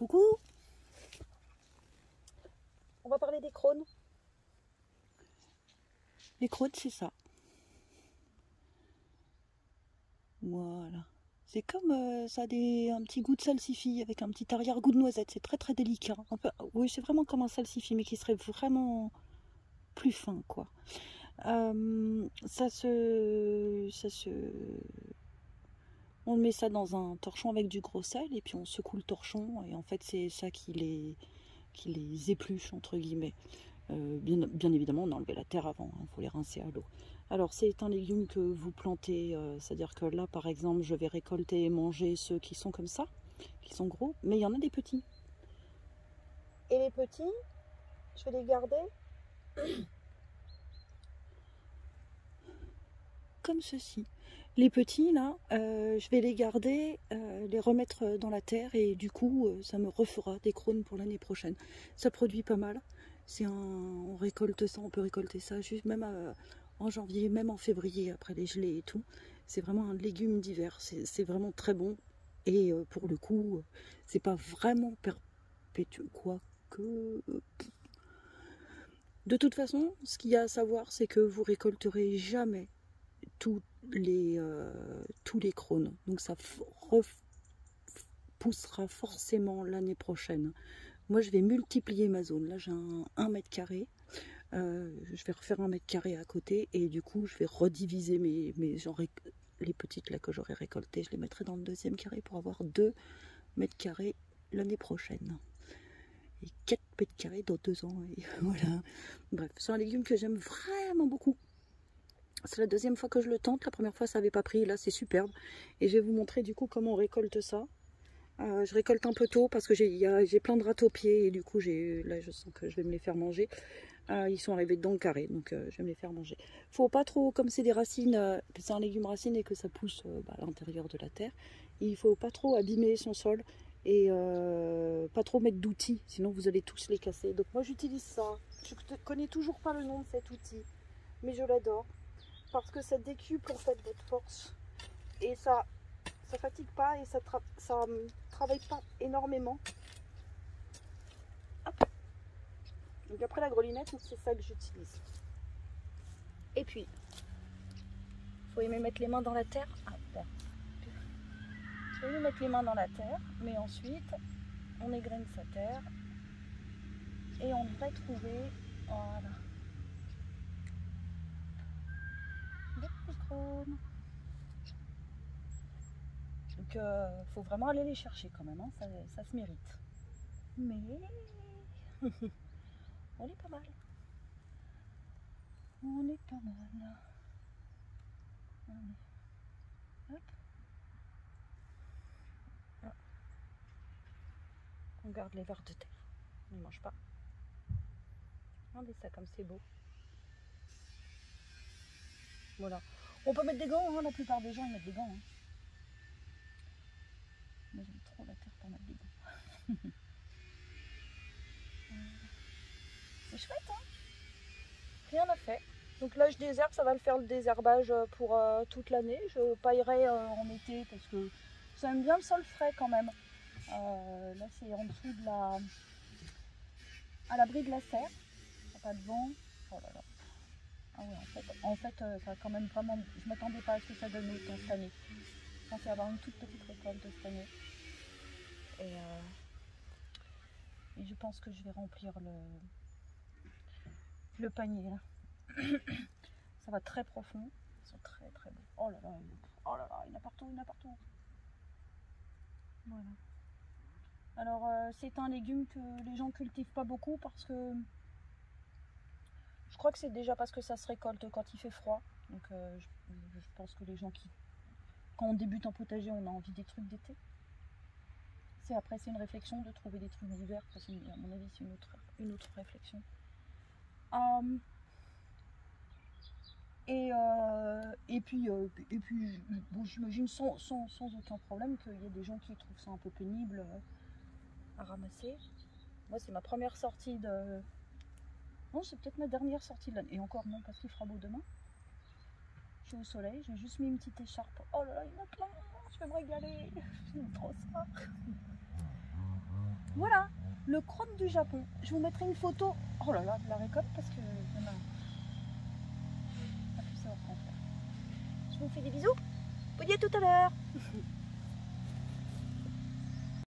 Coucou! On va parler des crônes. Les crônes, c'est ça. Voilà. C'est comme ça a un petit goût de salsifis avec un petit arrière-goût de noisette. C'est très très délicat. Un peu, oui, c'est vraiment comme un salsifis, mais qui serait vraiment plus fin, quoi. On met ça dans un torchon avec du gros sel et puis on secoue le torchon et en fait c'est ça qui les épluche entre guillemets. Bien évidemment on a enlevé la terre avant, il faut les rincer à l'eau. Alors c'est un légume que vous plantez, c'est-à-dire que là par exemple je vais récolter et manger ceux qui sont comme ça, qui sont gros, mais il y en a des petits. Et les petits, je vais les garder comme ceci. Les petits là, je vais les garder, les remettre dans la terre et du coup ça me refera des crônes pour l'année prochaine. Ça produit pas mal. On récolte ça, on peut récolter ça juste même en janvier, même en février après les gelées et tout. C'est vraiment un légume d'hiver, c'est vraiment très bon et pour le coup c'est pas vraiment perpétuel, quoique. De toute façon, ce qu'il y a à savoir c'est que vous récolterez jamais tous les crônes. Donc ça repoussera forcément l'année prochaine. Moi je vais multiplier ma zone. Là j'ai un 1 mètre carré. Je vais refaire 1 mètre carré à côté et du coup je vais rediviser les petites là que j'aurai récoltées. Je les mettrai dans le deuxième carré pour avoir 2 mètres carrés l'année prochaine. Et 4 mètres carrés dans 2 ans. Et voilà. Bref, c'est un légume que j'aime vraiment beaucoup. C'est la deuxième fois que je le tente. La première fois ça n'avait pas pris, là c'est superbe. Et je vais vous montrer du coup comment on récolte ça. Je récolte un peu tôt parce que j'ai plein de rats aux pieds et du coup là je sens que je vais me les faire manger. Ils sont arrivés dans le carré, donc je vais me les faire manger. Faut pas trop, comme c'est des racines, c'est un légume racine et que ça pousse à l'intérieur de la terre, il faut pas trop abîmer son sol et pas trop mettre d'outils, sinon vous allez tous les casser. Donc moi j'utilise ça. Je ne connais toujours pas le nom de cet outil, mais je l'adore parce que ça décuple en fait votre force et ça fatigue pas et ça travaille pas énormément. Hop. Donc après la grelinette, c'est ça que j'utilise. Et puis, il faut aimer mettre les mains dans la terre. Il faut aimer mettre les mains dans la terre, mais ensuite, on égrène sa terre et on devrait trouver, voilà, des petits crônes. Donc, faut vraiment aller les chercher quand même, hein, ça se mérite. Mais, on est pas mal. On est pas mal. Hop. On garde les vers de terre. On ne mange pas. Regardez ça comme c'est beau. Voilà. On peut mettre des gants, hein, la plupart des gens ils mettent des gants. Hein. Moi j'aime trop la terre pour mettre des gants. C'est chouette, hein. Rien à fait. Donc là je désherbe, ça va le faire le désherbage pour toute l'année. Je paillerai en été parce que ça aime bien le sol frais quand même. Là c'est en dessous de à l'abri de la serre. Il n'y a pas de vent. Oh là là. Ah ouais, en fait ça a quand même vraiment. Je m'attendais pas à ce que ça donne autant cette année. Je pensais avoir une toute petite récolte cette année. Et je pense que je vais remplir le panier là. Ça va très profond. Ils sont très très beaux. Oh là là, il y en a partout, il y en a partout. Voilà. Alors c'est un légume que les gens cultivent pas beaucoup parce que je crois que c'est déjà parce que ça se récolte quand il fait froid. Donc je pense que les gens quand on débute un potager, on a envie des trucs d'été. Après c'est une réflexion de trouver des trucs d'hiver, parce que à mon avis c'est une autre réflexion. Et puis bon, j'imagine sans aucun problème qu'il y a des gens qui trouvent ça un peu pénible à ramasser. Moi c'est ma première sortie de... Non, c'est peut-être ma dernière sortie de l'année. Et encore non, parce qu'il fera beau demain. Je suis au soleil, j'ai juste mis une petite écharpe. Oh là là, il y en a plein, je vais me régaler. J'aime trop ça. Voilà, le crône du Japon. Je vous mettrai une photo, oh là là, de la récolte parce que on a pas pu savoir quoi en faire. Je vous fais des bisous. Vous dis à tout à l'heure.